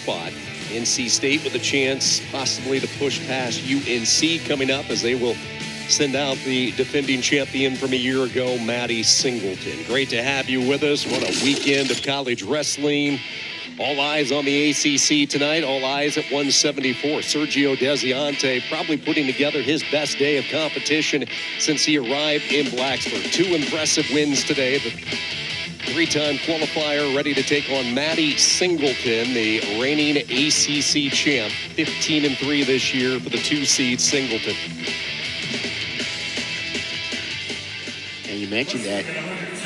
spot. NC State with a chance possibly to push past UNC coming up as they will send out the defending champion from a year ago, Matty Singleton. Great to have you with us. What a weekend of college wrestling. All eyes on the ACC tonight. All eyes at 174. Sergio Desiante probably putting together his best day of competition since he arrived in Blacksburg. 2 impressive wins today. The 3-time qualifier ready to take on Matty Singleton, the reigning ACC champ. 15-3 this year for the 2-seed Singleton. And you mentioned that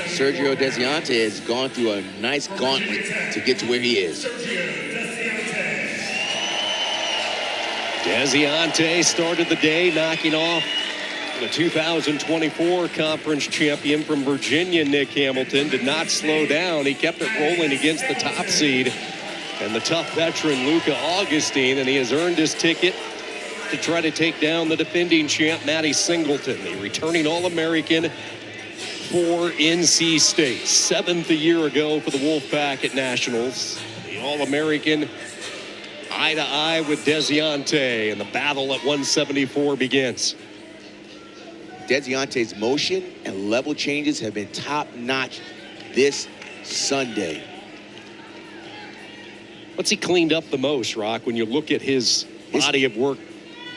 Sergio Desiante has gone through a nice gauntlet to get to where he is. Desiante started the day knocking off the 2024 conference champion from Virginia, Nick Hamilton. Did not slow down. He kept it rolling against the top seed and the tough veteran Luca Augustine, and he has earned his ticket to try to take down the defending champ Matty Singleton, the returning All-American for NC State. 7th a year ago for the Wolfpack at Nationals. The All-American eye-to-eye with Desiante, and the battle at 174 begins. Desiante's motion and level changes have been top-notch this Sunday. What's he cleaned up the most, Rock, when you look at his body of work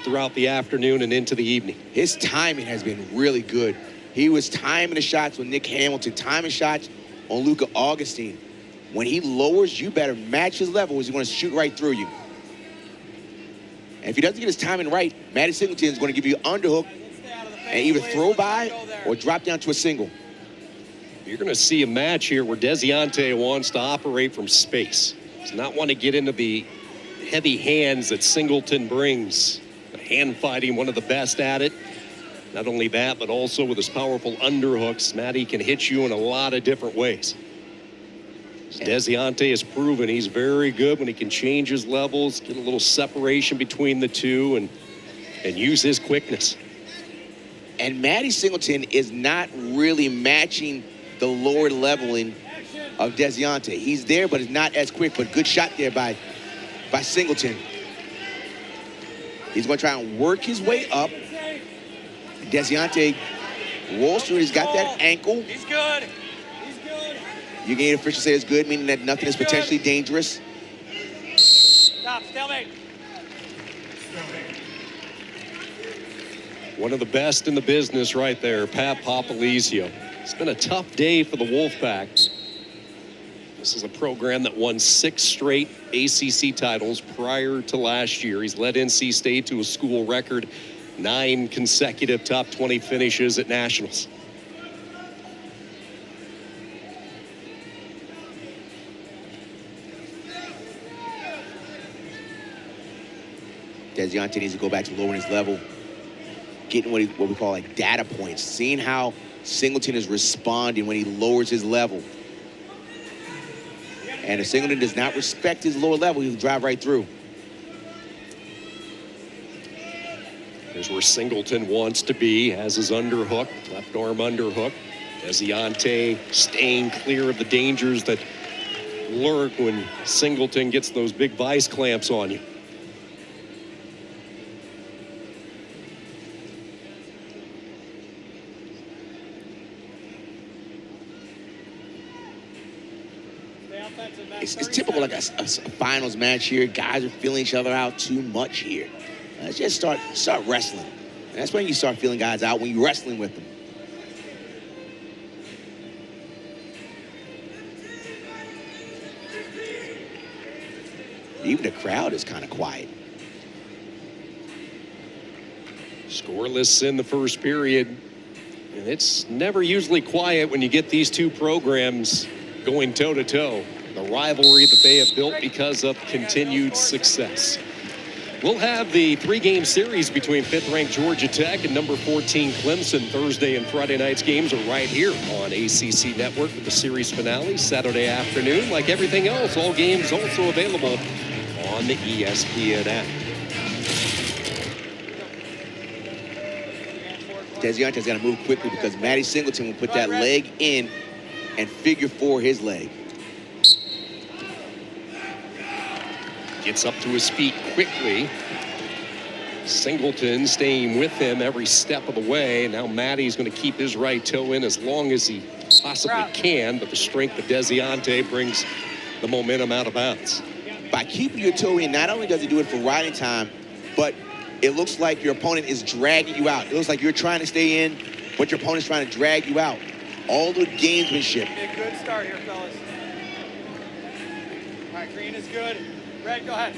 throughout the afternoon and into the evening? His timing has been really good. He was timing the shots with Nick Hamilton, timing shots on Luca Augustine. When he lowers, you better match his level, or he's going to shoot right through you. And if he doesn't get his timing right, Matty Singleton is going to give you an underhook and either throw by or drop down to a single. You're going to see a match here where Desiante wants to operate from space. Does not want to get into the heavy hands that Singleton brings. The hand fighting, one of the best at it. Not only that, but also with his powerful underhooks, Matty can hit you in a lot of different ways. Desiante has proven he's very good when he can change his levels, get a little separation between the two, and use his quickness. And Matty Singleton is not really matching the lower leveling of Desiante. He's there, but it's not as quick, but good shot there by Singleton. He's going to try and work his way up. Desiante rolls through. He's got that ankle. He's good. He's good. You can hear officials say it's good, meaning that nothing is potentially dangerous. Stop, stalemate. One of the best in the business right there, Pat Popolizio. It's been a tough day for the Wolfpack. This is a program that won 6 straight ACC titles prior to last year. He's led NC State to a school record 9 consecutive top 20 finishes at Nationals. Desiante needs to go back to lowering his level, getting what we call like data points, seeing how Singleton is responding when he lowers his level. And if Singleton does not respect his lower level, he'll drive right through. Here's where Singleton wants to be, has his underhook, left arm underhook. Desiante staying clear of the dangers that lurk when Singleton gets those big vice clamps on you. It's typical like a finals match here. Guys are feeling each other out too much here. Let's just start wrestling. And that's when you start feeling guys out, when you're wrestling with them. Even the crowd is kind of quiet. Scoreless in the first period. And it's never usually quiet when you get these two programs going toe-to-toe. The rivalry that they have built because of continued success. We'll have the 3-game series between 5th-ranked Georgia Tech and number 14 Clemson. Thursday and Friday night's games are right here on ACC Network with the series finale Saturday afternoon. Like everything else, all games also available on the ESPN app. Desiante's got to move quickly because Matty Singleton will put that leg in and figure 4 his leg. Gets up to his feet quickly. Singleton staying with him every step of the way. Now Matty's going to keep his right toe in as long as he possibly can, but the strength of Desiante brings the momentum out of bounds. By keeping your toe in, not only does he do it for riding time, but it looks like your opponent is dragging you out. It looks like you're trying to stay in, but your opponent's trying to drag you out. All the gamesmanship. A good start here, fellas. All right, green is good. Red, go ahead.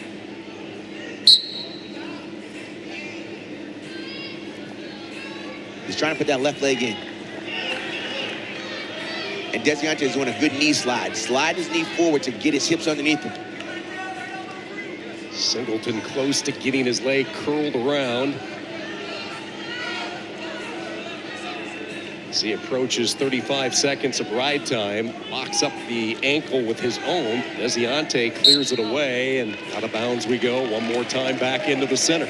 He's trying to put that left leg in. And Desiante is doing a good knee slide. Slide his knee forward to get his hips underneath him. Singleton close to getting his leg curled around. As he approaches 35 seconds of ride time, locks up the ankle with his own. Desiante clears it away, and out of bounds we go. One more time back into the center.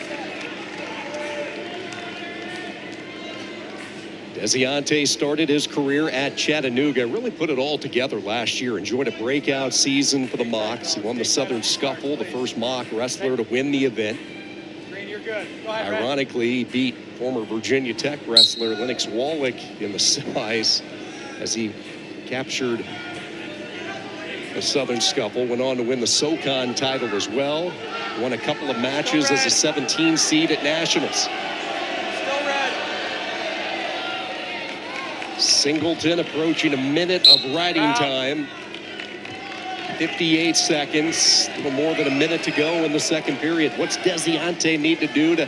Desiante started his career at Chattanooga, really put it all together last year. Enjoyed a breakout season for the Mocs. He won the Southern Scuffle, the first Mock wrestler to win the event. Green, you're good. Go ahead, Red. Ironically, he beat former Virginia Tech wrestler Lennox Wallach in the semis as he captured the Southern Scuffle. Went on to win the SoCon title as well. Won a couple of matches as a 17 seed at Nationals. Singleton approaching a minute of riding time. 58 seconds, a little more than a minute to go in the second period. What's Desiante need to do to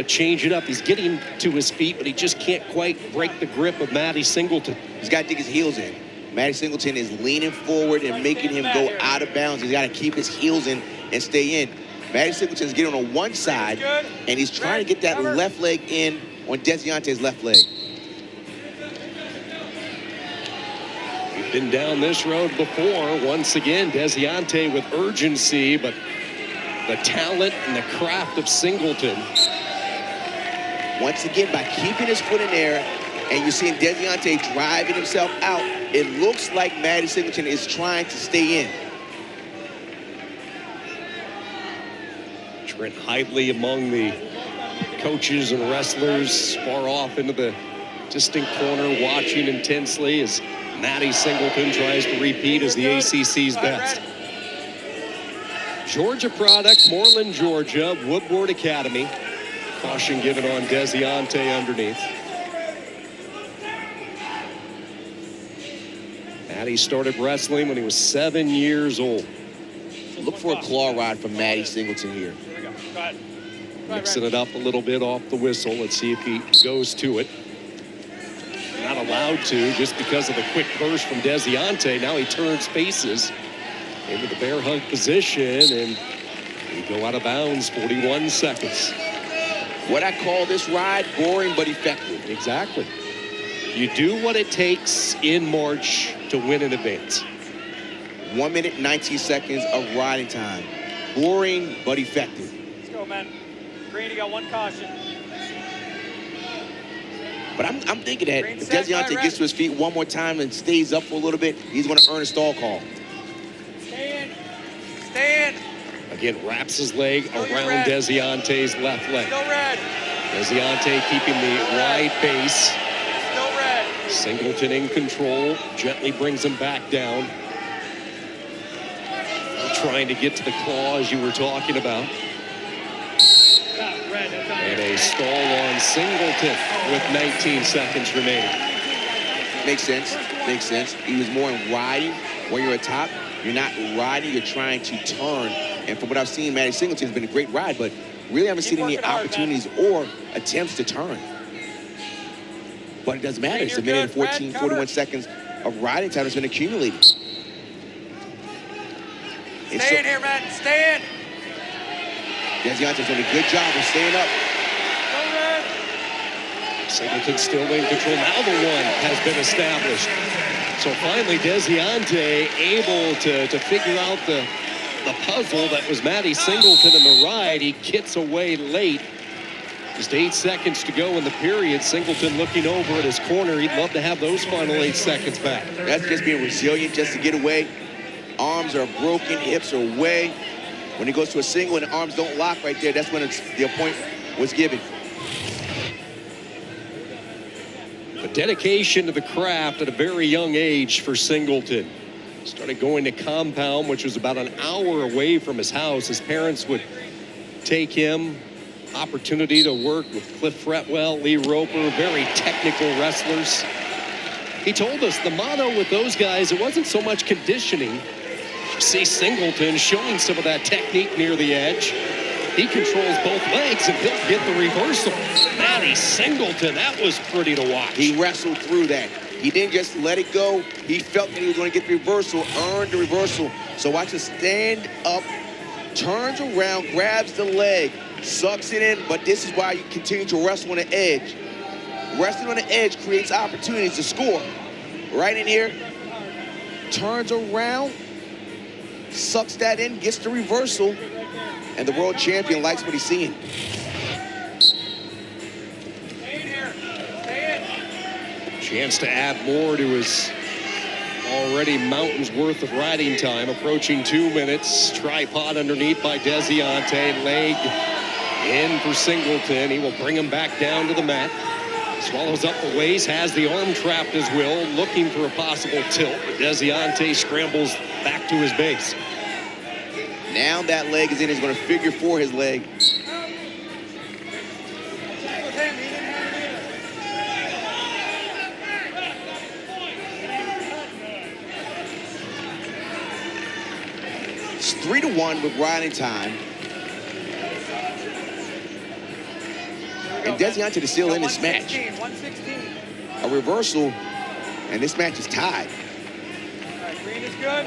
change it up? He's getting to his feet, but he just can't quite break the grip of Matty Singleton. He's got to dig his heels in. Matty Singleton is leaning forward and making him go out of bounds. He's got to keep his heels in and stay in. Matty Singleton is getting on one side, and he's trying to get that left leg in on Desiante's left leg. Been down this road before. Once again, Desiante with urgency, but the talent and the craft of Singleton. Once again, by keeping his foot in there, and you're seeing Desiante driving himself out, it looks like Matty Singleton is trying to stay in. Trent Hidley among the coaches and wrestlers far off into the distant corner, watching intensely as Matty Singleton tries to repeat as the ACC's best. Georgia product, Moreland, Georgia, Woodward Academy. Caution given on Desiante underneath. Matty started wrestling when he was 7 years old. Look for a claw ride from Matty Singleton here. Mixing it up a little bit off the whistle. Let's see if he goes to it. Not allowed to just because of the quick burst from Desiante. Now he turns faces into the bear hug position, and we go out of bounds. 41 seconds. What I call this ride, boring but effective. Exactly. You do what it takes in March to win an advance. 1 minute, 19 seconds of riding time. Boring but effective. Let's go, man. Green, you got one caution. But I'm thinking that if Desiante gets to his feet one more time and stays up for a little bit, he's going to earn a stall call. Stay in. Stay in. Again, wraps his leg around Desiante's left leg. Still red. Desiante keeping the wide base. Still red. Singleton in control. Gently brings him back down. Trying to get to the claw, as you were talking about. And a stall on Singleton with 19 seconds remaining. Makes sense. Makes sense. He was more in riding. When you're at top, you're not riding, you're trying to turn. And from what I've seen, Matty Singleton has been a great ride, but really haven't seen any opportunities or attempts to turn. But it doesn't matter. It's a minute and 14, 41 seconds of riding time that's been accumulated. Stay in here, man. Stay in. Desiante's doing a good job of staying up. Singleton still in control. Now the one has been established. So finally, Desiante able to figure out the puzzle that was Matty Singleton in the ride. He kits away late. Just 8 seconds to go in the period. Singleton looking over at his corner. He'd love to have those final 8 seconds back. That's just being resilient just to get away. Arms are broken, hips are away. When he goes to a single and the arms don't lock right there, that's when the point was given. A dedication to the craft at a very young age for Singleton. Started going to Compound, which was about an hour away from his house. His parents would take him. Opportunity to work with Cliff Fretwell, Lee Roper, very technical wrestlers. He told us the motto with those guys, it wasn't so much conditioning. You see Singleton showing some of that technique near the edge. He controls both legs and he'll get the reversal. Matty Singleton, that was pretty to watch. He wrestled through that. He didn't just let it go. He felt that he was going to get the reversal, earned the reversal. So watch him stand up, turns around, grabs the leg, sucks it in, but this is why you continue to wrestle on the edge. Wrestling on the edge creates opportunities to score. Right in here, turns around, sucks that in, gets the reversal, and the world champion likes what he's seeing. Chance to add more to his already mountains worth of riding time, approaching 2 minutes. Tripod underneath by Desiante, leg in for Singleton. He will bring him back down to the mat. Swallows up the waist, has the arm trapped as well, looking for a possible tilt. But Desiante scrambles back to his base. Now that leg is in, he's going to figure for his leg. It's 3-1 with riding time. And Desiante is still in this match. 116. A reversal, and this match is tied. All right, green is good.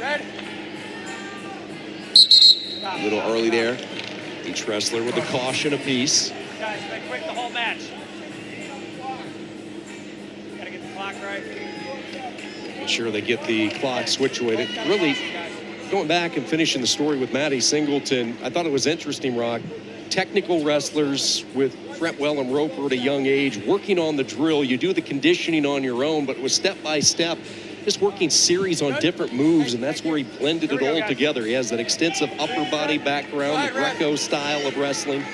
Red. A little early there. Each wrestler with a caution apiece. Guys, stay quick the whole match. Gotta get the clock right. Make sure they get the clock situated. Really, going back and finishing the story with Matty Singleton, I thought it was interesting, Rock. Technical wrestlers with Fretwell and Roper at a young age, working on the drill. You do the conditioning on your own, but it was step by step, just working series on different moves, and that's where he blended it all together. He has that extensive upper body background, the Greco style of wrestling.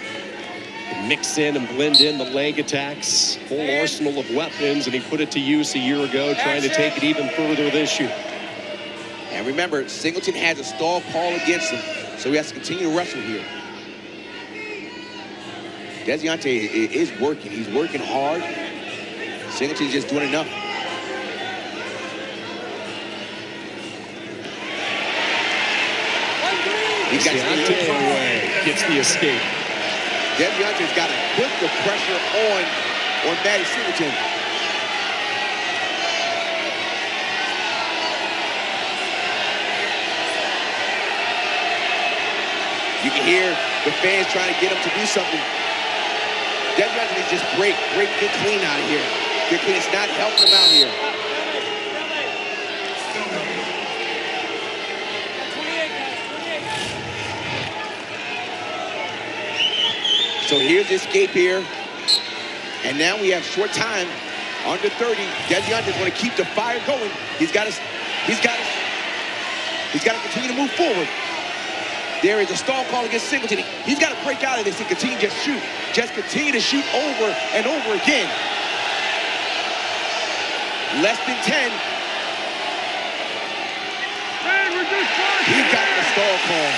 Mix in and blend in the leg attacks, whole arsenal of weapons, and he put it to use a year ago, trying to take it even further this year. And remember, Singleton has a stall call against him, so he has to continue to wrestle here. Desiante is working. He's working hard. Singleton's just doing enough. He's got Desiante away, gets the escape. Desiante's got to put the pressure on Matty Singleton. You can hear the fans trying to get him to do something. Desiante is just great, get clean out of here. Get clean. It's not helping him out here. So here's the escape here. And now we have short time, under 30. Desiante's going to keep the fire going. He's got to continue to move forward. There is a stall call against Singleton. He's got to break out of this and continue to just shoot. Just continue to shoot over and over again. Less than 10. He got the stall call.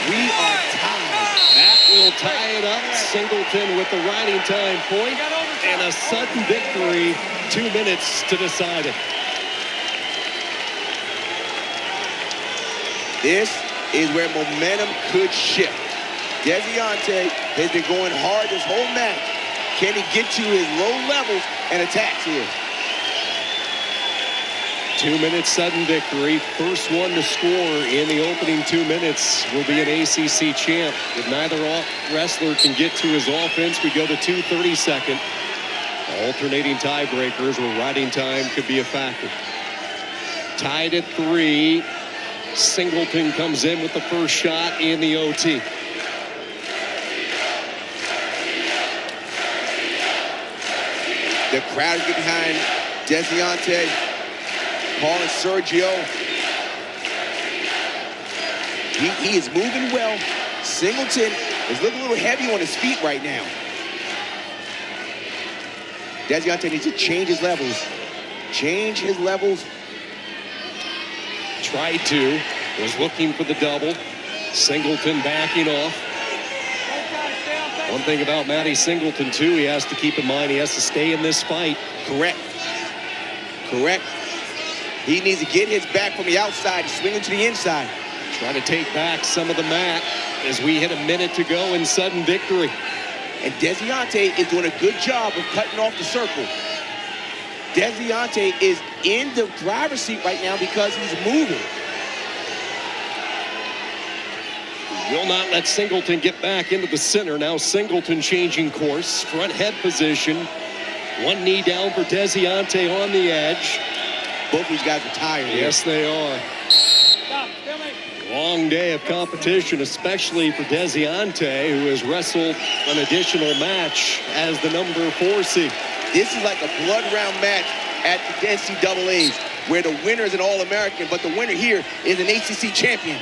We are tied. That will tie it up. Singleton with the riding time point and a sudden victory. 2 minutes to decide it. This is where momentum could shift. Desiante has been going hard this whole match. Can he get to his low levels and attacks here? 2 minute sudden victory. First one to score in the opening 2 minutes will be an ACC champ. If neither wrestler can get to his offense, we go to 2:32. Alternating tiebreakers where riding time could be a factor. Tied at 3. Singleton comes in with the first shot in the OT. The crowd is getting behind Desiante, calling Sergio. He is moving well. Singleton is looking a little heavy on his feet right now. Desiante needs to change his levels. Change his levels. Tried to. Was looking for the double. Singleton backing off. One thing about Matty Singleton, too, he has to keep in mind he has to stay in this fight. Correct. Correct. He needs to get his back from the outside, swing it to the inside. Try to take back some of the mat as we hit a minute to go in sudden victory. And Desiante is doing a good job of cutting off the circle. Desiante is in the driver's seat right now because he's moving. Will not let Singleton get back into the center. Now Singleton changing course. Front head position. One knee down for Desiante on the edge. Both of these guys are tired. Yes, they are. Long day of competition, especially for Desiante, who has wrestled an additional match as the number 4 seed. This is like a blood round match at the NCAAs, where the winner is an All-American, but the winner here is an ACC champion.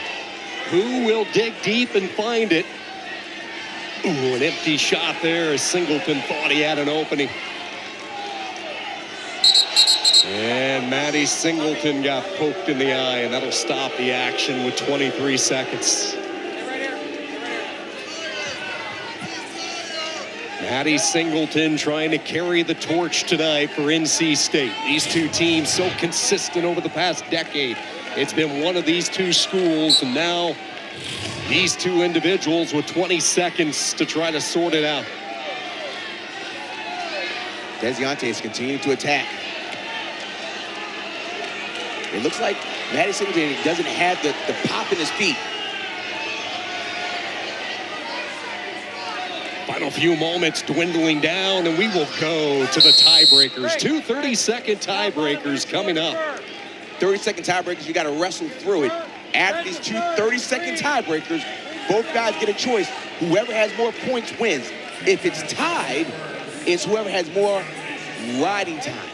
Who will dig deep and find it? Ooh, an empty shot there as Singleton thought he had an opening. And Matty Singleton got poked in the eye, and that'll stop the action with 23 seconds. Matty Singleton trying to carry the torch tonight for NC State. These two teams so consistent over the past decade. It's been one of these two schools, and now these two individuals with 20 seconds to try to sort it out. Desiante is continuing to attack. It looks like Matty Singleton doesn't have the pop in his feet. Final few moments dwindling down, and we will go to the tiebreakers. Two 30-second tiebreakers coming up. 30-second tiebreakers, you got to wrestle through it. After these two 30-second tiebreakers, both guys get a choice. Whoever has more points wins. If it's tied, it's whoever has more riding time.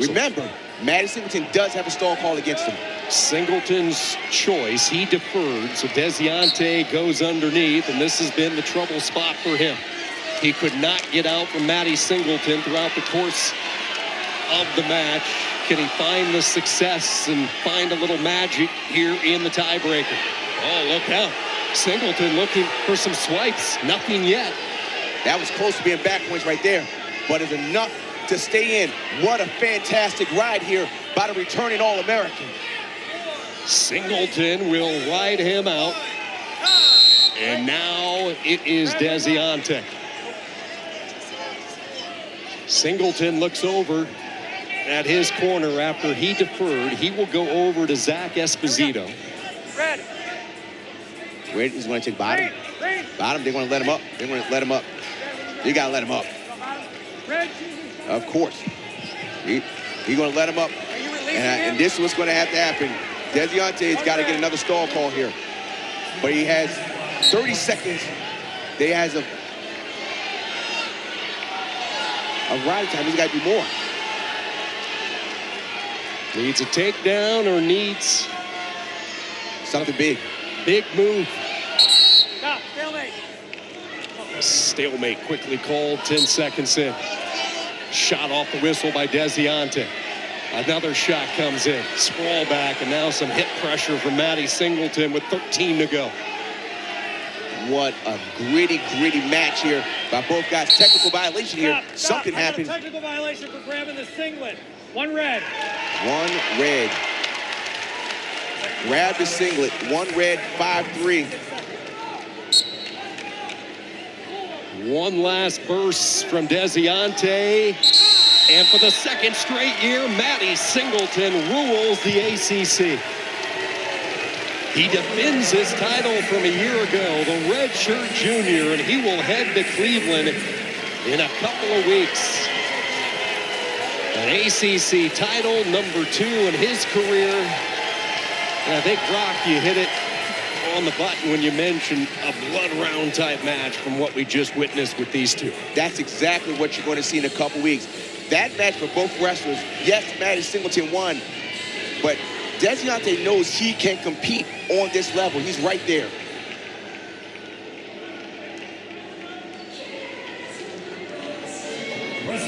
Remember, Matty Singleton does have a stall call against him. Singleton's choice, he deferred, so Desiante goes underneath, and this has been the trouble spot for him. He could not get out from Matty Singleton throughout the course of the match. Can he find the success and find a little magic here in the tiebreaker? Oh, look out. Singleton looking for some swipes. Nothing yet. That was close to being back points right there, but it's enough to stay in. What a fantastic ride here by the returning All-American. Singleton will ride him out. And now it is Desiante. Singleton looks over at his corner after he deferred. He will go over to Zach Esposito. Red. Red is going to take bottom. Bottom, they're going to let him up. They're going to let him up. You got to let him up. Of course. He's going to let him up. And this is what's going to have to happen. Desiante's got to get another stall call here. But he has 30 seconds. He has a ride time. He's got to do more. Needs a takedown or needs something big. Big move. Stop. Stalemate. Stalemate quickly called 10 seconds in. Shot off the whistle by Desiante. Another shot comes in. Sprawl back, and now some hip pressure from Matty Singleton with 13 to go. What a gritty match here by both guys. Technical violation here. Something happened. Technical violation for grabbing the singlet. One red. One red. Grab the singlet. One red, 5-3. One last burst from Desiante. And for the second straight year, Matty Singleton rules the ACC. He defends his title from a year ago, the redshirt junior, and he will head to Cleveland in a couple of weeks. An ACC title, number 2 in his career. And I think, Brock, you hit it on the button when you mentioned a blood round type match from what we just witnessed with these two. That's exactly what you're going to see in a couple weeks. That match for both wrestlers, yes, Matty Singleton won, but Desiante knows he can compete on this level. He's right there.